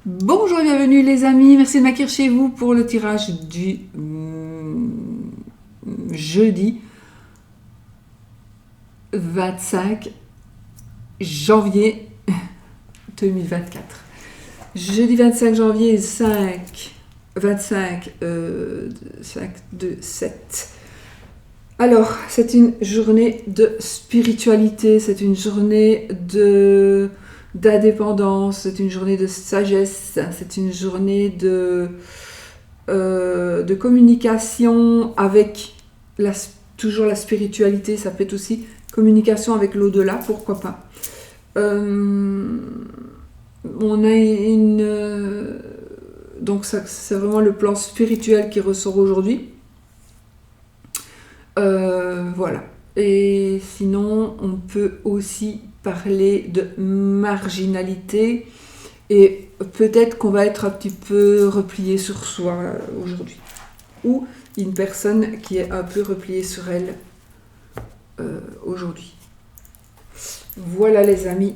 Bonjour et bienvenue les amis, merci de m'accueillir chez vous pour le tirage du jeudi 25 janvier 2024. Jeudi 25 janvier 25 2 7. Alors, c'est une journée de spiritualité, c'est une journée d'indépendance, c'est une journée de sagesse, c'est une journée de communication avec toujours la spiritualité, ça peut être aussi communication avec l'au-delà, pourquoi pas. On a donc ça, c'est vraiment le plan spirituel qui ressort aujourd'hui. Voilà. Et sinon, on peut aussi parler de marginalité et peut-être qu'on va être un petit peu replié sur soi aujourd'hui. Ou une personne qui est un peu repliée sur elle aujourd'hui. Voilà les amis.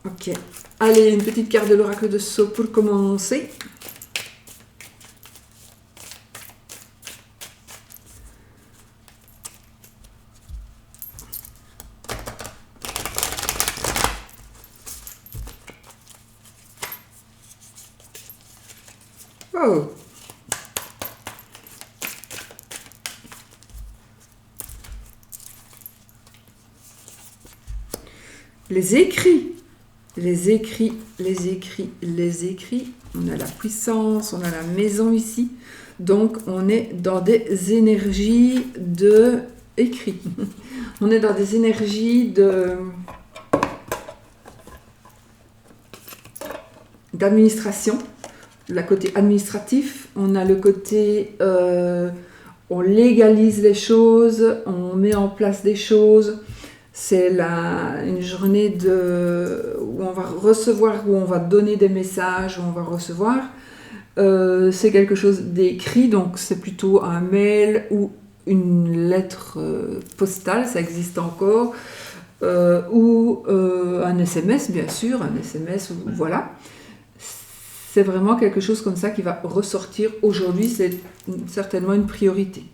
Ok. Allez, une petite carte de l'oracle de Sceaux pour commencer. Oh. Les écrits. Les écrits. On a la puissance, on a la maison ici. Donc, on est dans des énergies de écrit. On est dans des énergies d'administration. Le côté administratif, on a le côté on légalise les choses, on met en place des choses. C'est une journée où on va recevoir, où on va donner des messages, où on va recevoir. C'est quelque chose d'écrit, donc c'est plutôt un mail ou une lettre postale, ça existe encore, ou un SMS, bien sûr, un SMS, voilà. C'est vraiment quelque chose comme ça qui va ressortir aujourd'hui, c'est certainement une priorité.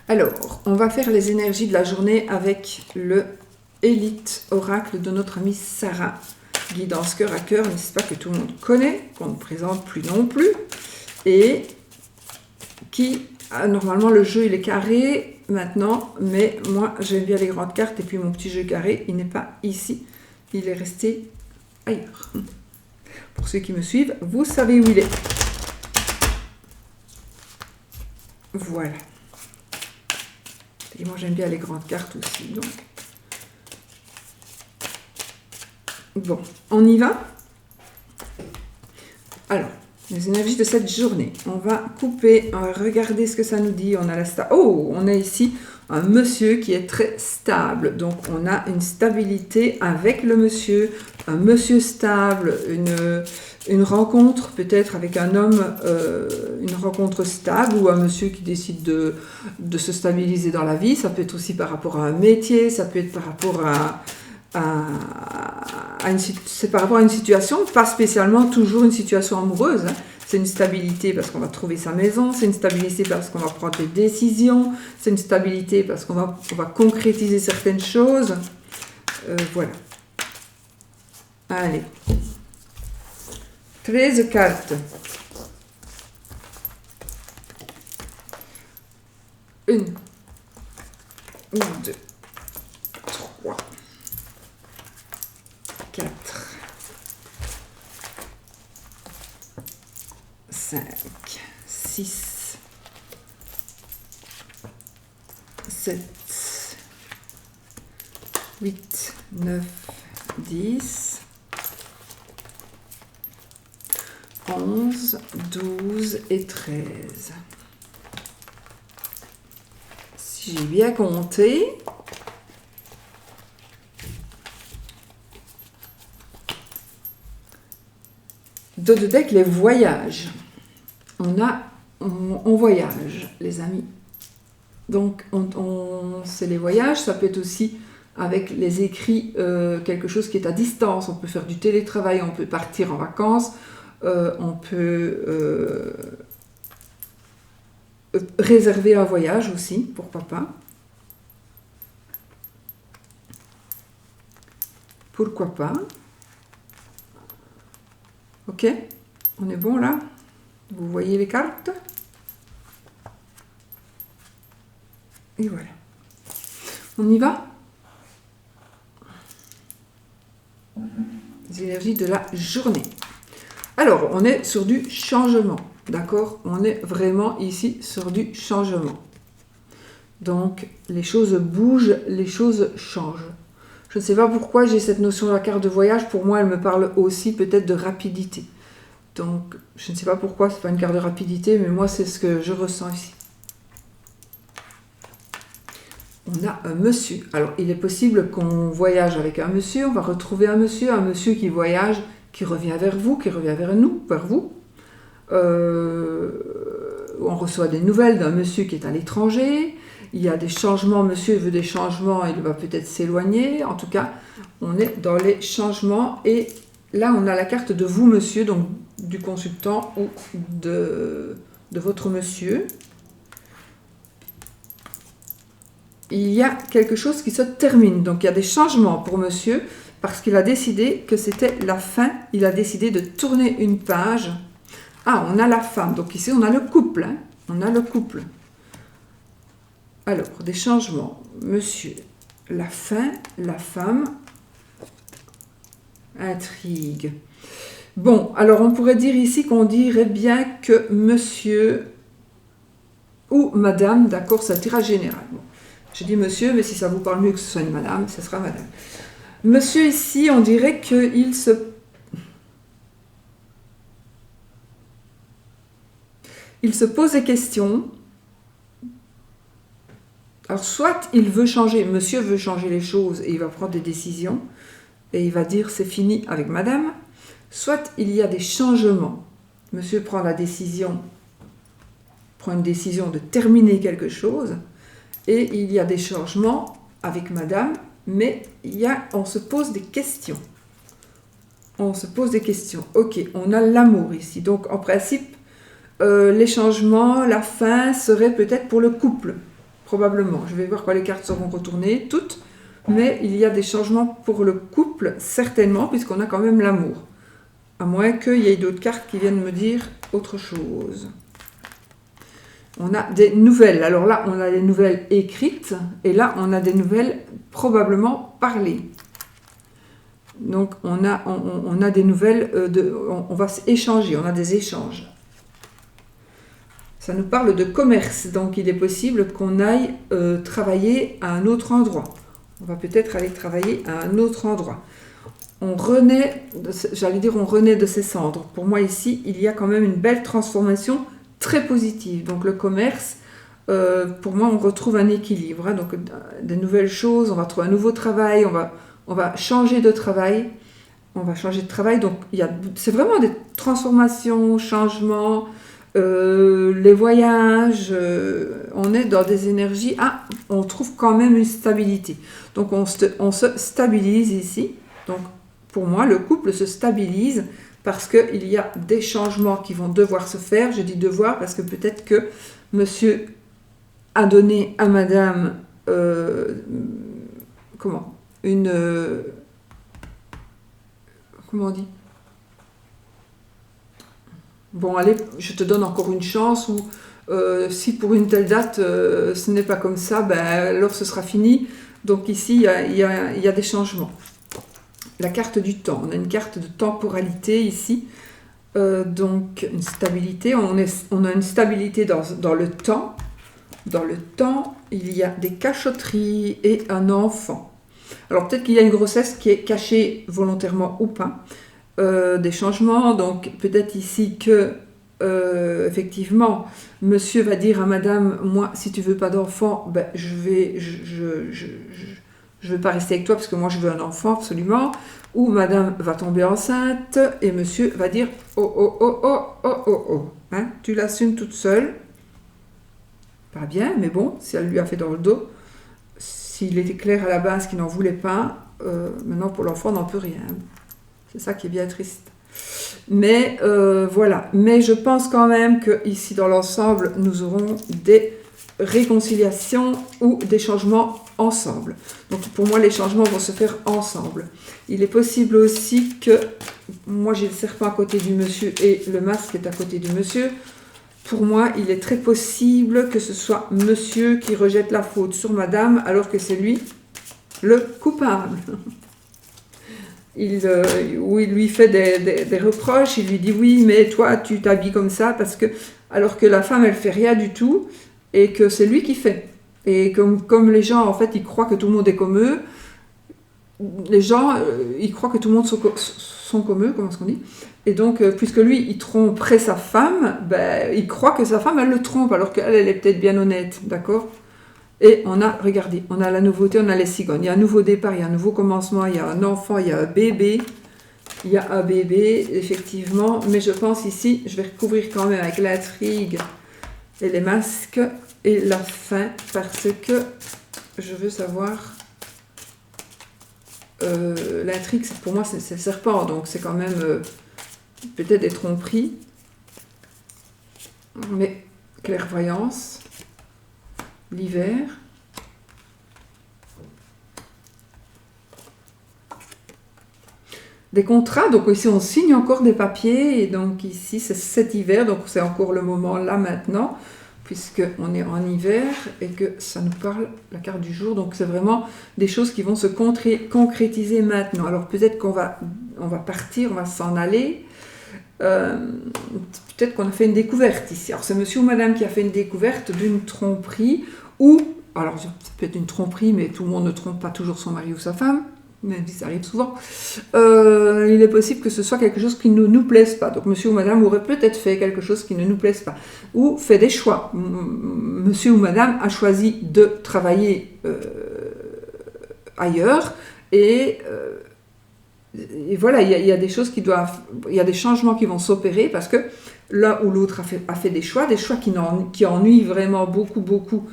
Alors, on va faire les énergies de la journée avec le Élite Oracle de notre amie Sarah. Guidance cœur à cœur, n'est-ce pas, que tout le monde connaît, qu'on ne présente plus non plus, et qui, normalement le jeu il est carré maintenant, mais moi j'aime bien les grandes cartes, et puis mon petit jeu carré, il n'est pas ici, il est resté ailleurs. Pour ceux qui me suivent, vous savez où il est. Voilà. Et moi j'aime bien les grandes cartes aussi, donc. Bon, on y va. Alors, les énergies de cette journée. On va couper, on va regarder ce que ça nous dit. On a on a ici un monsieur qui est très stable. Donc, on a une stabilité avec le monsieur, un monsieur stable, une rencontre peut-être avec un homme, une rencontre stable ou un monsieur qui décide de se stabiliser dans la vie. Ça peut être aussi par rapport à un métier, ça peut être par rapport c'est par rapport à une situation, pas spécialement toujours une situation amoureuse. Hein. C'est une stabilité parce qu'on va trouver sa maison, c'est une stabilité parce qu'on va prendre des décisions, c'est une stabilité parce qu'on va concrétiser certaines choses. Voilà. Allez. 13 cartes. 1, 2, 3, 4, 5, 6, 7, 8, 9, 10, 11, 12 et 13. Si j'ai bien compté, de deck, les voyages. On voyage, les amis. Donc, c'est les voyages, ça peut être aussi avec les écrits, quelque chose qui est à distance. On peut faire du télétravail, on peut partir en vacances, on peut réserver un voyage aussi, pourquoi pas. Pourquoi pas. Ok, on est bon là? Vous voyez les cartes? Et voilà. On y va? Les énergies de la journée. Alors, on est sur du changement, d'accord? On est vraiment ici sur du changement. Donc, les choses bougent, les choses changent. Je ne sais pas pourquoi j'ai cette notion de la carte de voyage. Pour moi, elle me parle aussi peut-être de rapidité. Donc, je ne sais pas pourquoi, c'est pas une carte de rapidité, mais moi, c'est ce que je ressens ici. On a un monsieur. Alors, il est possible qu'on voyage avec un monsieur, on va retrouver un monsieur qui voyage, qui revient vers vous, qui revient vers nous, vers vous. On reçoit des nouvelles d'un monsieur qui est à l'étranger. Il y a des changements, monsieur veut des changements, il va peut-être s'éloigner. En tout cas, on est dans les changements. Et là, on a la carte de vous, monsieur, donc du consultant ou de votre monsieur. Il y a quelque chose qui se termine. Donc, il y a des changements pour monsieur parce qu'il a décidé que c'était la fin. Il a décidé de tourner une page. Ah, on a la femme. Donc, ici, on a le couple. Hein. On a le couple. Alors, des changements. Monsieur, la fin, la femme, intrigue. Bon, alors, on pourrait dire ici qu'on dirait bien que monsieur ou madame, d'accord, c'est un tirage général. Bon. J'ai dit monsieur, mais si ça vous parle mieux que ce soit une madame, ce sera madame. Monsieur ici, on dirait qu'il se pose des questions. Alors, soit il veut changer, monsieur veut changer les choses et il va prendre des décisions et il va dire c'est fini avec madame. Soit il y a des changements. Monsieur prend une décision de terminer quelque chose. Et il y a des changements avec madame, mais on se pose des questions. On se pose des questions. Ok, on a l'amour ici. Donc, en principe, les changements, la fin serait peut-être pour le couple. Probablement. Je vais voir quand les cartes seront retournées, toutes. Mais il y a des changements pour le couple, certainement, puisqu'on a quand même l'amour. À moins qu'il y ait d'autres cartes qui viennent me dire autre chose. On a des nouvelles. Alors là, on a des nouvelles écrites. Et là, on a des nouvelles probablement parlées. Donc, on a des nouvelles. On va échanger. On a des échanges. Ça nous parle de commerce. Donc, il est possible qu'on aille travailler à un autre endroit. On va peut-être aller travailler à un autre endroit. On renaît de ses cendres. Pour moi, ici, il y a quand même une belle transformation très positive. Donc le commerce, pour moi, on retrouve un équilibre. Hein. Donc des nouvelles choses, on va trouver un nouveau travail, on va changer de travail. Donc c'est vraiment des transformations, changements, les voyages. On est dans des énergies. Ah, on trouve quand même une stabilité. Donc on se stabilise ici. Donc pour moi, le couple se stabilise. Parce qu'il y a des changements qui vont devoir se faire. Je dis devoir parce que peut-être que monsieur a donné à madame comment on dit? Bon, allez, je te donne encore une chance ou si pour une telle date ce n'est pas comme ça, ben, alors ce sera fini. Donc ici, il y a des changements. La carte du temps, on a une carte de temporalité ici, donc une stabilité, on a une stabilité dans le temps. Dans le temps, il y a des cachotteries et un enfant. Alors peut-être qu'il y a une grossesse qui est cachée volontairement ou pas, des changements, donc peut-être ici que effectivement, monsieur va dire à madame, moi si tu veux pas d'enfant, ben, je veux pas rester avec toi parce que moi je veux un enfant absolument, ou madame va tomber enceinte et monsieur va dire oh, hein, tu l'assumes toute seule, pas bien, mais bon, si elle lui a fait dans le dos, s'il était clair à la base qu'il n'en voulait pas, maintenant pour l'enfant on n'en peut rien. C'est ça qui est bien triste. Mais voilà. Mais je pense quand même qu'ici dans l'ensemble, nous aurons des réconciliations ou des changements ensemble. Donc pour moi, les changements vont se faire ensemble. Il est possible aussi que, moi j'ai le serpent à côté du monsieur et le masque est à côté du monsieur. Pour moi, il est très possible que ce soit monsieur qui rejette la faute sur madame alors que c'est lui le coupable. Où il lui fait des reproches, il lui dit oui, mais toi tu t'habilles comme ça parce que, alors que la femme elle fait rien du tout et que c'est lui qui fait. Et comme les gens en fait ils croient que tout le monde est comme eux, les gens ils croient que tout le monde sont comme eux, comment est-ce qu'on dit? Et donc puisque lui il tromperait sa femme, ben, il croit que sa femme elle le trompe alors qu'elle elle est peut-être bien honnête, d'accord? Et on a, regardez, on a la nouveauté, on a les cigognes. Il y a un nouveau départ, il y a un nouveau commencement, il y a un enfant, il y a un bébé. Il y a un bébé, effectivement. Mais je pense ici, je vais recouvrir quand même avec l'intrigue et les masques et la fin, parce que je veux savoir... l'intrigue, pour moi, c'est le serpent, donc c'est quand même peut-être des tromperies. Mais clairvoyance... l'hiver. Des contrats, donc ici on signe encore des papiers, et donc ici c'est cet hiver, donc c'est encore le moment là maintenant, puisqu'on est en hiver et que ça nous parle, la carte du jour, donc c'est vraiment des choses qui vont se concrétiser maintenant. Alors peut-être qu'on va partir, on va s'en aller, peut-être qu'on a fait une découverte ici. Alors c'est monsieur ou madame qui a fait une découverte d'une tromperie, ou, alors ça peut être une tromperie, mais tout le monde ne trompe pas toujours son mari ou sa femme, même si ça arrive souvent. Il est possible que ce soit quelque chose qui ne nous plaise pas. Donc monsieur ou madame aurait peut-être fait quelque chose qui ne nous plaise pas, ou fait des choix. Monsieur ou madame a choisi de travailler ailleurs, et voilà, il y a des choses il y a des changements qui vont s'opérer parce que l'un ou l'autre a fait des choix qui ennuient vraiment beaucoup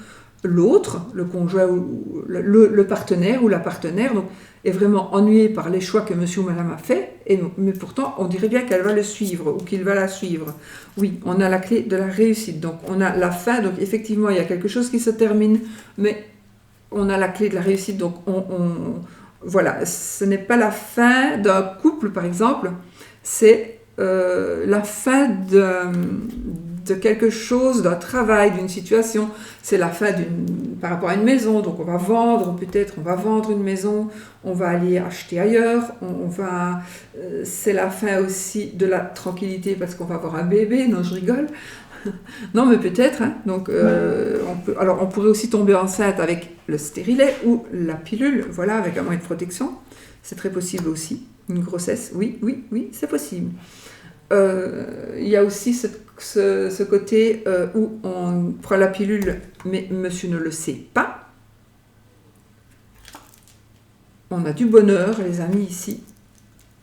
l'autre, le conjoint ou le partenaire ou la partenaire, donc est vraiment ennuyé par les choix que monsieur ou madame a fait, mais pourtant on dirait bien qu'elle va le suivre ou qu'il va la suivre. Oui, on a la clé de la réussite, donc on a la fin, donc effectivement il y a quelque chose qui se termine, mais on a la clé de la réussite, donc voilà, ce n'est pas la fin d'un couple, par exemple, c'est la fin de quelque chose, d'un travail, d'une situation. C'est la fin par rapport à une maison, donc on va vendre une maison, on va aller acheter ailleurs, c'est la fin aussi de la tranquillité parce qu'on va avoir un bébé, non je rigole. Non, mais peut-être. Hein. Donc, on pourrait aussi tomber enceinte avec le stérilet ou la pilule, voilà, avec un moyen de protection. C'est très possible aussi. Une grossesse, oui, c'est possible. Il y a aussi ce côté où on prend la pilule, mais monsieur ne le sait pas. On a du bonheur, les amis, ici.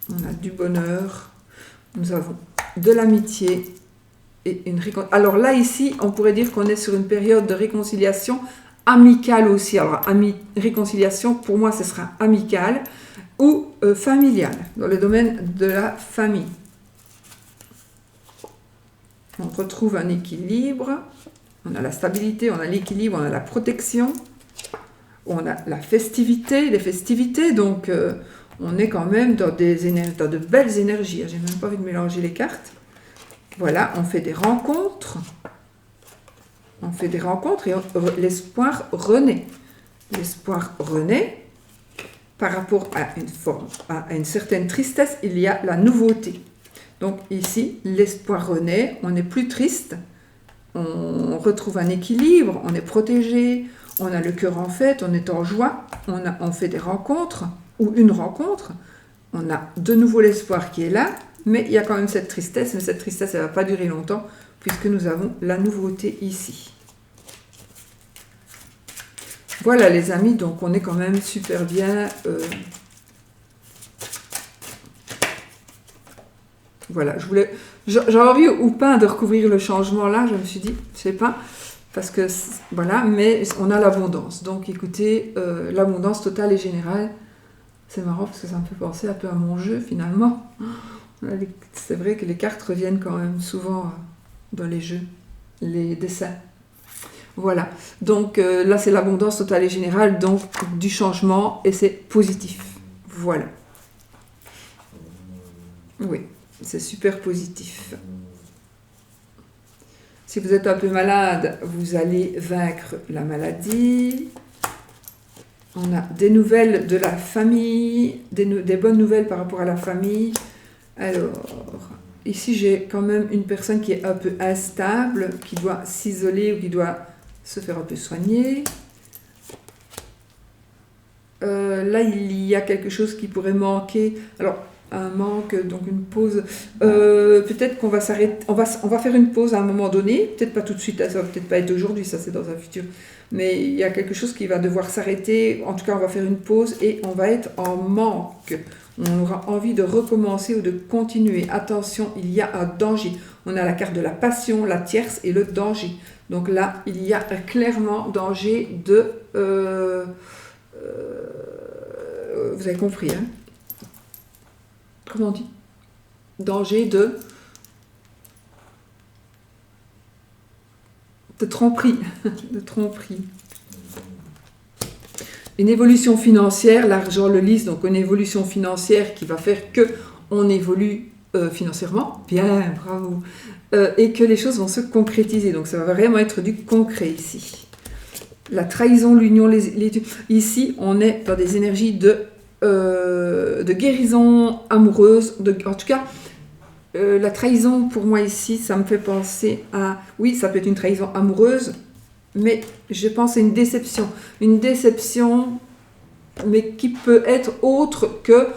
On a du bonheur. Nous avons de l'amitié. Alors là, ici, on pourrait dire qu'on est sur une période de réconciliation amicale aussi. Alors, réconciliation, pour moi, ce sera amicale ou familiale, dans le domaine de la famille. On retrouve un équilibre, on a la stabilité, on a l'équilibre, on a la protection, on a la festivité, les festivités, donc on est quand même dans de belles énergies. J'ai même pas envie de mélanger les cartes. Voilà, on fait des rencontres. Et l'espoir renaît. L'espoir renaît par rapport à une certaine tristesse, il y a la nouveauté. Donc ici, l'espoir renaît, on n'est plus triste, on retrouve un équilibre, on est protégé, on a le cœur en fête, on est en joie, on fait des rencontres, ou une rencontre, on a de nouveau l'espoir qui est là, mais il y a quand même cette tristesse, mais cette tristesse, elle ne va pas durer longtemps, puisque nous avons la nouveauté ici. Voilà les amis, donc on est quand même super bien. Voilà, j'avais envie ou pas de recouvrir le changement là, je me suis dit, je sais pas. parce que voilà, mais on a l'abondance. Donc écoutez, l'abondance totale et générale, c'est marrant parce que ça me fait penser un peu à mon jeu finalement. C'est vrai que les cartes reviennent quand même souvent dans les jeux, les dessins. Voilà, donc là c'est l'abondance totale et générale, donc du changement et c'est positif. Voilà. Oui, c'est super positif. Si vous êtes un peu malade, vous allez vaincre la maladie. On a des nouvelles de la famille, des bonnes nouvelles par rapport à la famille. Alors, ici j'ai quand même une personne qui est un peu instable, qui doit s'isoler ou qui doit se faire un peu soigner. Là, il y a quelque chose qui pourrait manquer. Alors, un manque, donc une pause. Peut-être qu'on va s'arrêter. On va faire une pause à un moment donné. Peut-être pas tout de suite. Ça va peut-être pas être aujourd'hui. Ça, c'est dans un futur. Mais il y a quelque chose qui va devoir s'arrêter. En tout cas, on va faire une pause et on va être en manque. On aura envie de recommencer ou de continuer. Attention, il y a un danger. On a la carte de la passion, la tierce et le danger. Donc là, il y a clairement danger de... vous avez compris, hein? Comment on dit? Danger de tromperie. De tromperie. Une évolution financière, l'argent le lisse, donc une évolution financière qui va faire que on évolue financièrement. Bien, bravo. Et que les choses vont se concrétiser. Donc ça va vraiment être du concret ici. La trahison, l'union, ici on est dans des énergies de guérison amoureuse, en tout cas la trahison pour moi ici ça me fait penser à, oui ça peut être une trahison amoureuse, mais je pense à une déception mais qui peut être autre que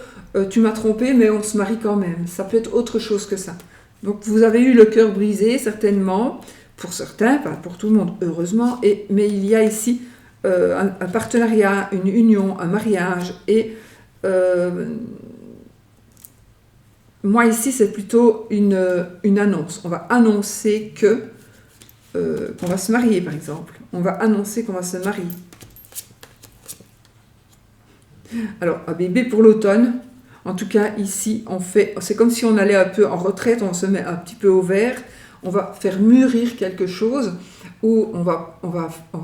tu m'as trompé mais on se marie quand même, ça peut être autre chose que ça. Donc vous avez eu le cœur brisé certainement, pour certains, pas pour tout le monde heureusement, mais il y a ici un partenariat, une union, un mariage et moi ici c'est plutôt une annonce. On va annoncer qu'on va se marier par exemple. On va annoncer qu'on va se marier. Alors un bébé pour l'automne. En tout cas ici c'est comme si on allait un peu en retraite, on se met un petit peu au vert. On va faire mûrir quelque chose ou on va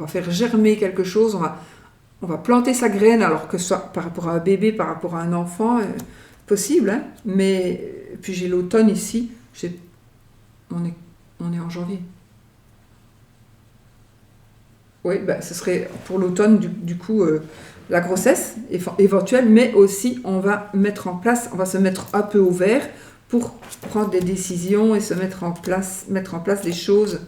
faire germer quelque chose. On va planter sa graine, alors que ce soit par rapport à un bébé, par rapport à un enfant, possible, hein, mais puis j'ai l'automne ici, on est en janvier. Oui, ben, ce serait pour l'automne, du coup, la grossesse éventuelle, mais aussi on va se mettre un peu au vert pour prendre des décisions et mettre en place des choses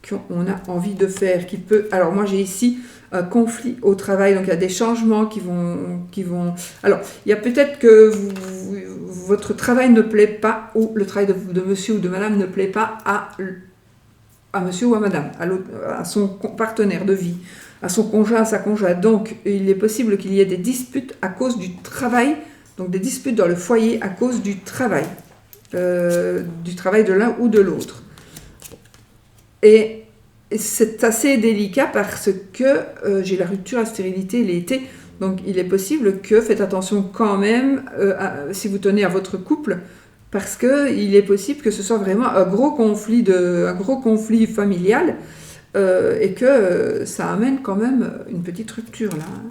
qu'on a envie de faire. Alors moi j'ai ici un conflit au travail, donc il y a des changements qui vont... Alors il y a peut-être que votre travail ne plaît pas, ou le travail de monsieur ou de madame ne plaît pas à monsieur ou à madame, à son partenaire de vie, à son conjoint, à sa conjointe. Donc il est possible qu'il y ait des disputes à cause du travail, donc des disputes dans le foyer à cause du travail de l'un ou de l'autre. Et c'est assez délicat parce que j'ai la rupture à stérilité l'été, donc il est possible que, faites attention quand même, si vous tenez à votre couple, parce qu'il est possible que ce soit vraiment un gros conflit familial et que ça amène quand même une petite rupture là. Hein.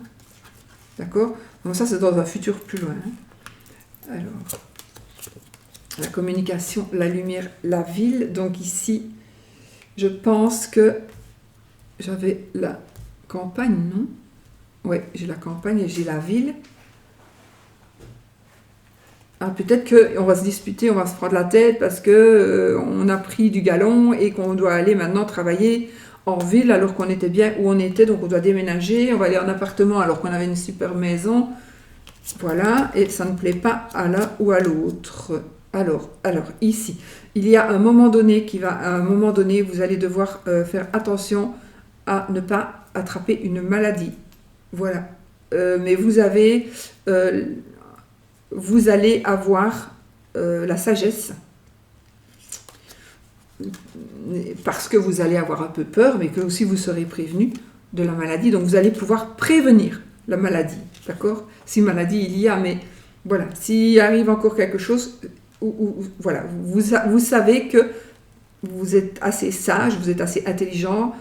D'accord? Donc ça c'est dans un futur plus loin. Hein. Alors, la communication, la lumière, la ville, donc ici... Je pense que j'avais la campagne, non? Oui, j'ai la campagne et j'ai la ville. Ah, peut-être qu'on va se disputer, on va se prendre la tête parce qu'on a pris du galon et qu'on doit aller maintenant travailler en ville alors qu'on était bien où on était, donc on doit déménager, on va aller en appartement alors qu'on avait une super maison. Voilà, et ça ne plaît pas à l'un ou à l'autre. Alors, ici, il y a un moment donné vous allez devoir faire attention à ne pas attraper une maladie. Voilà. Mais vous allez avoir la sagesse parce que vous allez avoir un peu peur, mais que aussi vous serez prévenu de la maladie. Donc vous allez pouvoir prévenir la maladie, d'accord? Si maladie il y a, mais voilà, s'il arrive encore quelque chose, voilà, vous savez que vous êtes assez sage, vous êtes assez intelligent,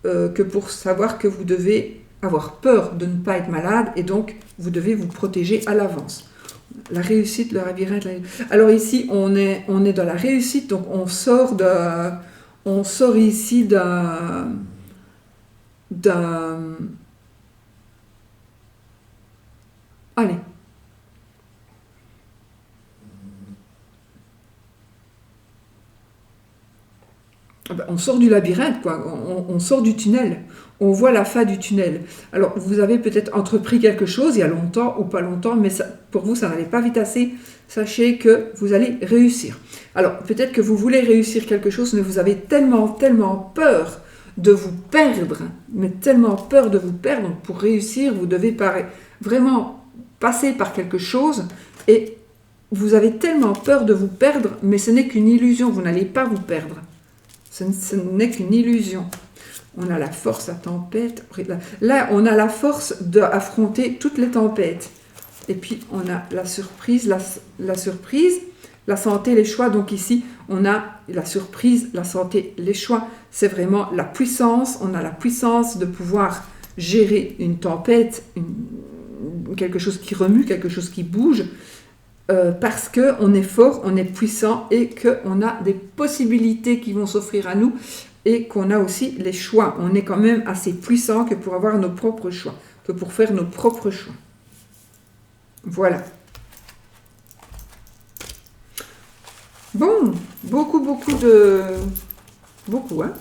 que pour savoir que vous devez avoir peur de ne pas être malade, et donc vous devez vous protéger à l'avance. La réussite, le labyrinthe. Alors ici, on est dans la réussite, donc on sort ici allez. On sort du labyrinthe, quoi. On sort du tunnel. On voit la fin du tunnel. Alors, vous avez peut-être entrepris quelque chose il y a longtemps ou pas longtemps, mais ça, pour vous, ça n'allait pas vite assez. Sachez que vous allez réussir. Alors, peut-être que vous voulez réussir quelque chose, mais vous avez tellement peur de vous perdre, mais tellement peur de vous perdre. Donc, pour réussir, vous devez vraiment passer par quelque chose, et vous avez tellement peur de vous perdre, mais ce n'est qu'une illusion, vous n'allez pas vous perdre. Ce n'est qu'une illusion. On a la force, la tempête. Là, on a la force d'affronter toutes les tempêtes. Et puis, on a la surprise, la surprise, la santé, les choix. Donc ici, on a la surprise, la santé, les choix. C'est vraiment la puissance. On a la puissance de pouvoir gérer une tempête, quelque chose qui remue, quelque chose qui bouge. Parce qu'on est fort, on est puissant, et qu'on a des possibilités qui vont s'offrir à nous, et qu'on a aussi les choix. On est quand même assez puissant que pour avoir nos propres choix, que pour faire nos propres choix. Voilà. Bon, beaucoup de... Beaucoup, hein.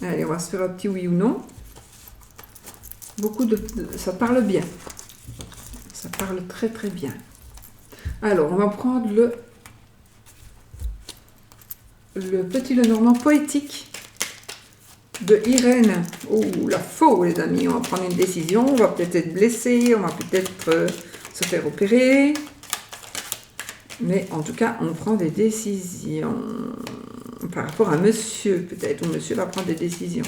Allez, on va se faire un petit oui ou non. Ça parle bien. Ça parle très bien. Alors, on va prendre le petit Lenormand poétique de Irène. Oh, la faux, les amis. On va prendre une décision. On va peut-être être blessé. On va peut-être se faire opérer. Mais en tout cas, on prend des décisions. Par rapport à monsieur, peut-être. Ou monsieur va prendre des décisions.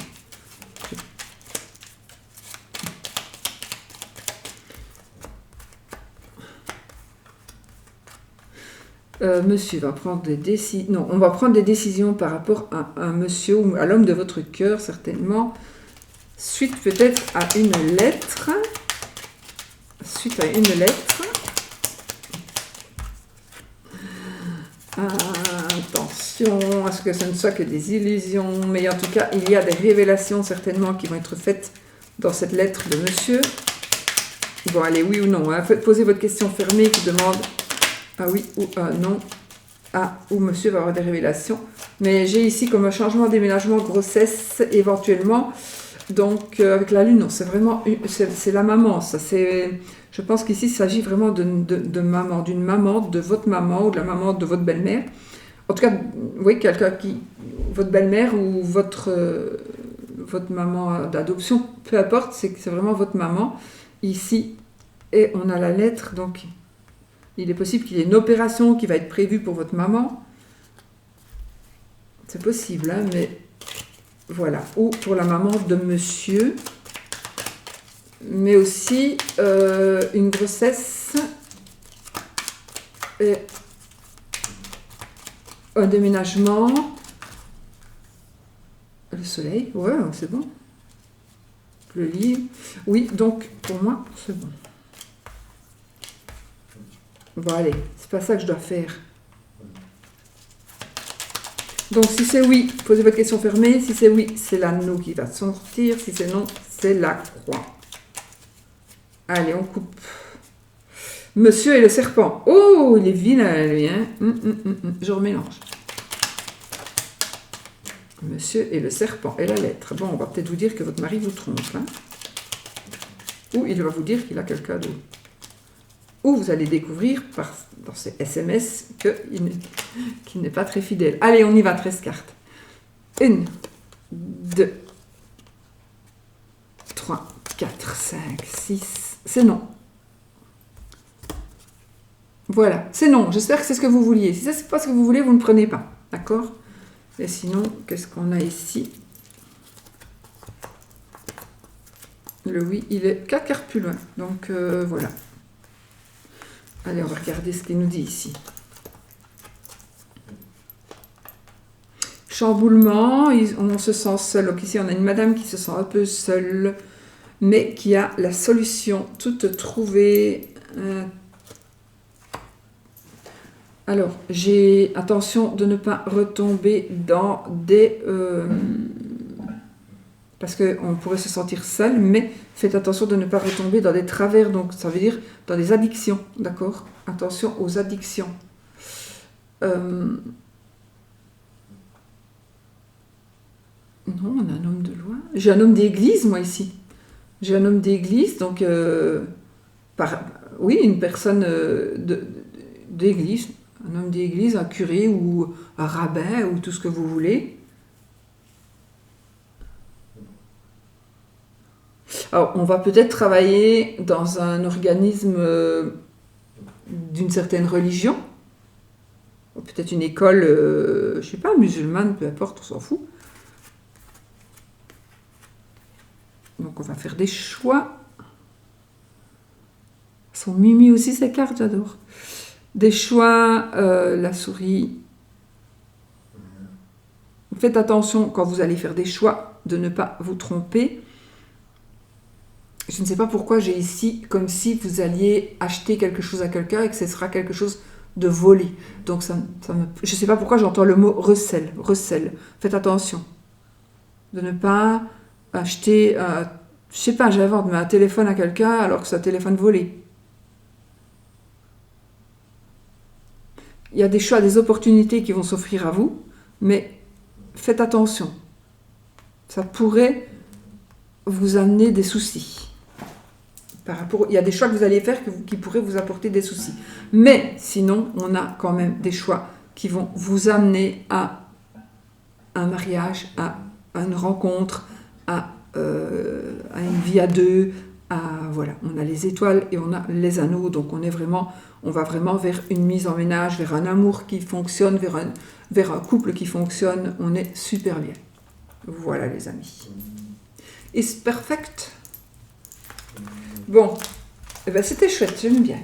Monsieur va prendre des décisions. Non, on va prendre des décisions par rapport à un monsieur ou à l'homme de votre cœur, certainement. Suite peut-être à une lettre. Attention à ce que ce ne soit que des illusions. Mais en tout cas, il y a des révélations certainement qui vont être faites dans cette lettre de monsieur. Bon, allez, oui ou non. Hein. Posez votre question fermée qui demande... Ah oui ou non. Ah, ou monsieur va avoir des révélations. Mais j'ai ici comme un changement, déménagement, grossesse éventuellement. Donc avec la lune, non, c'est vraiment... C'est la maman, ça. Je pense qu'ici, il s'agit vraiment de maman, d'une maman, de votre maman ou de la maman de votre belle-mère. En tout cas, oui, quelqu'un qui... Votre belle-mère ou votre maman d'adoption, peu importe, c'est vraiment votre maman. Ici, et on a la lettre, donc... Il est possible qu'il y ait une opération qui va être prévue pour votre maman. C'est possible, hein, mais voilà. Ou pour la maman de monsieur. Mais aussi une grossesse et un déménagement. Le soleil, ouais, c'est bon. Le livre. Oui, donc pour moi, c'est bon. Bon, allez, c'est pas ça que je dois faire. Donc, si c'est oui, posez votre question fermée. Si c'est oui, c'est l'anneau qui va sortir. Si c'est non, c'est la croix. Allez, on coupe. Monsieur et le serpent. Oh, il est vilain, lui, hein. Je remélange. Monsieur et le serpent et la lettre. Bon, on va peut-être vous dire que votre mari vous trompe, hein. Ou il va vous dire qu'il a quelqu'un d'autre. Ou vous allez découvrir dans ces SMS qu'il n'est pas très fidèle. Allez, on y va, 13 cartes. 1, 2, 3, 4, 5, 6. C'est non. Voilà, c'est non. J'espère que c'est ce que vous vouliez. Si ce n'est pas ce que vous voulez, vous ne prenez pas. D'accord ? Et sinon, qu'est-ce qu'on a ici? Le oui, il est 4 cartes plus loin. Donc, voilà. Allez, on va regarder ce qu'il nous dit ici. Chamboulement, on se sent seul. Donc ici, on a une madame qui se sent un peu seule, mais qui a la solution toute trouvée. Alors, j'ai attention de ne pas retomber dans des... parce qu'on pourrait se sentir seul, mais faites attention de ne pas retomber dans des travers, donc ça veut dire dans des addictions, d'accord? Attention aux addictions. Non, on a un homme de loi. J'ai un homme d'église, moi, ici. J'ai un homme d'église, donc... oui, une personne d'église. Un homme d'église, un curé ou un rabbin ou tout ce que vous voulez. Alors, on va peut-être travailler dans un organisme d'une certaine religion. Peut-être une école, je ne sais pas, musulmane, peu importe, on s'en fout. Donc, on va faire des choix. Elles sont mimi aussi, ces cartes, j'adore. Des choix, la souris. Faites attention quand vous allez faire des choix de ne pas vous tromper. Je ne sais pas pourquoi j'ai ici comme si vous alliez acheter quelque chose à quelqu'un et que ce sera quelque chose de volé. Donc je ne sais pas pourquoi j'entends le mot recel. Recel. Faites attention de ne pas acheter, je ne sais pas, j'invente, mais un téléphone à quelqu'un alors que c'est un téléphone volé. Il y a des choix, des opportunités qui vont s'offrir à vous, mais faites attention. Ça pourrait vous amener des soucis. Il y a des choix que vous allez faire qui pourraient vous apporter des soucis. Mais sinon, on a quand même des choix qui vont vous amener à un mariage, à une rencontre, à une vie à deux. Voilà, on a les étoiles et on a les anneaux. Donc on va vraiment vers une mise en ménage, vers un amour qui fonctionne, vers un couple qui fonctionne. On est super bien. Voilà les amis. Is perfect? Bon, eh ben c'était chouette, j'aime bien.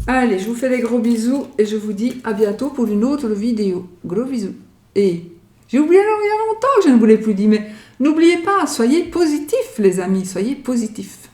Allez, je vous fais des gros bisous et je vous dis à bientôt pour une autre vidéo. Gros bisous. Et j'ai oublié il y a longtemps que je ne vous l'ai plus dit, mais n'oubliez pas, soyez positifs les amis, soyez positifs.